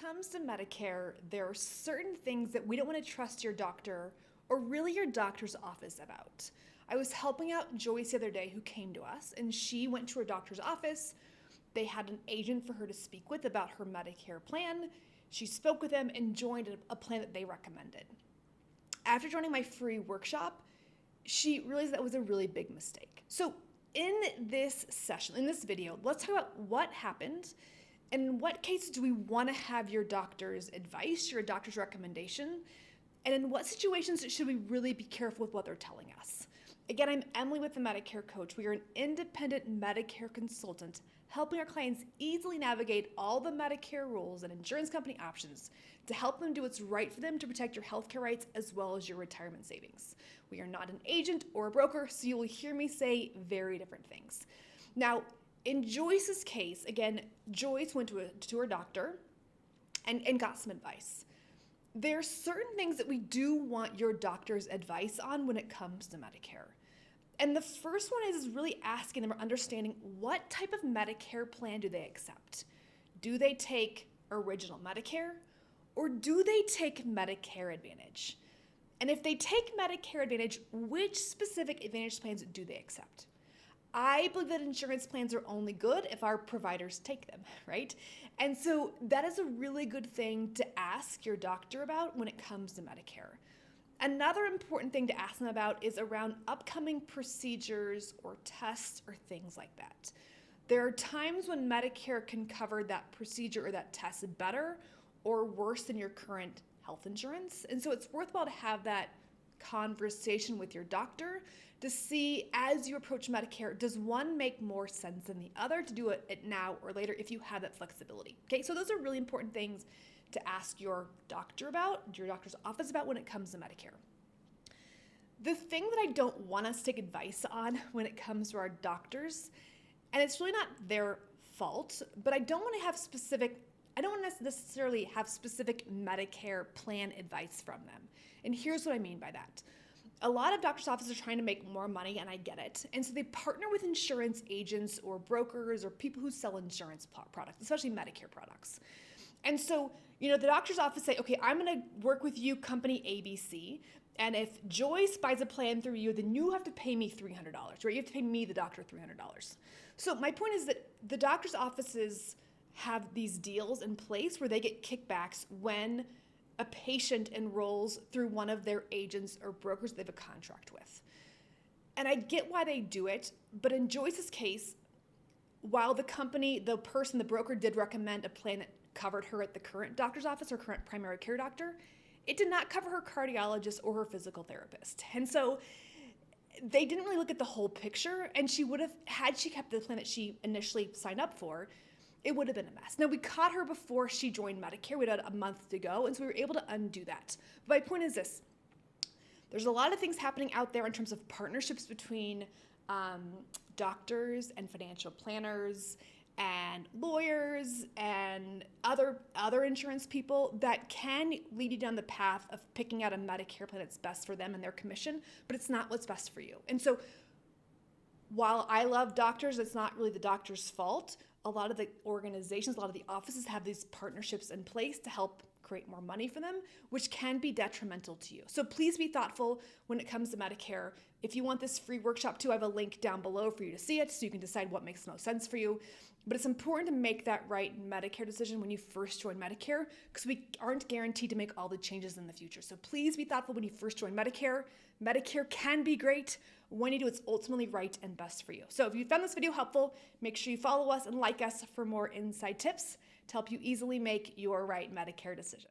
comes to Medicare, there are certain things that we don't want to trust your doctor or really your doctor's office about. I was helping out Joyce the other day who came to us, and she went to her doctor's office. They had an agent for her to speak with about her Medicare plan. She spoke with them and joined a plan that they recommended. After joining my free workshop, she realized that was a really big mistake. So in this session, in this video, let's talk about what happened and in what cases do we want to have your doctor's advice, your doctor's recommendation, and in what situations should we really be careful with what they're telling us. Again, I'm Emily with the Medicare Coach. We are an independent Medicare consultant helping our clients easily navigate all the Medicare rules and insurance company options to help them do what's right for them to protect your healthcare rights as well as your retirement savings. We are not an agent or a broker, so you will hear me say very different things. Now, in Joyce's case, again, Joyce went to her doctor and got some advice. There are certain things that we do want your doctor's advice on when it comes to Medicare. And the first one is really asking them or understanding what type of Medicare plan do they accept. Do they take original Medicare or do they take Medicare Advantage? And if they take Medicare Advantage, which specific Advantage plans do they accept? I believe that insurance plans are only good if our providers take them, right? And so that is a really good thing to ask your doctor about when it comes to Medicare. Another important thing to ask them about is around upcoming procedures or tests or things like that. There are times when Medicare can cover that procedure or that test better or worse than your current health insurance. And so it's worthwhile to have that conversation with your doctor to see as you approach Medicare, does one make more sense than the other to do it now or later if you have that flexibility. Okay, so those are really important things to ask your doctor about, your doctor's office about when it comes to Medicare. The thing that I don't want us to take advice on when it comes to our doctors, and it's really not their fault, but I don't want to necessarily have specific Medicare plan advice from them. And here's what I mean by that. A lot of doctors' offices are trying to make more money, and I get it. And so they partner with insurance agents or brokers or people who sell insurance products, especially Medicare products. And so, the doctor's office say, okay, I'm going to work with you, company ABC, and if Joyce buys a plan through you, then you have to pay me $300, right? You have to pay me, the doctor, $300. So my point is that the doctor's offices have these deals in place where they get kickbacks when a patient enrolls through one of their agents or brokers they have a contract with. And I get why they do it, but in Joyce's case, while the broker did recommend a plan that covered her at the current doctor's office, her current primary care doctor, it did not cover her cardiologist or her physical therapist. And so they didn't really look at the whole picture, and she would have, had she kept the plan that she initially signed up for, it would have been a mess. Now, we caught her before she joined Medicare. We had a month to go, and so we were able to undo that. But my point is this. There's a lot of things happening out there in terms of partnerships between doctors and financial planners and lawyers and other insurance people that can lead you down the path of picking out a Medicare plan that's best for them and their commission, but it's not what's best for you. And so while I love doctors, it's not really the doctor's fault. A lot of the organizations, a lot of the offices have these partnerships in place to help create more money for them, which can be detrimental to you. So please be thoughtful when it comes to Medicare. If you want this free workshop too, I have a link down below for you to see it so you can decide what makes the most sense for you. But it's important to make that right Medicare decision when you first join Medicare because we aren't guaranteed to make all the changes in the future. So please be thoughtful when you first join Medicare. Medicare can be great when you do what's ultimately right and best for you. So if you found this video helpful, make sure you follow us and like us for more inside tips to help you easily make your right Medicare decision.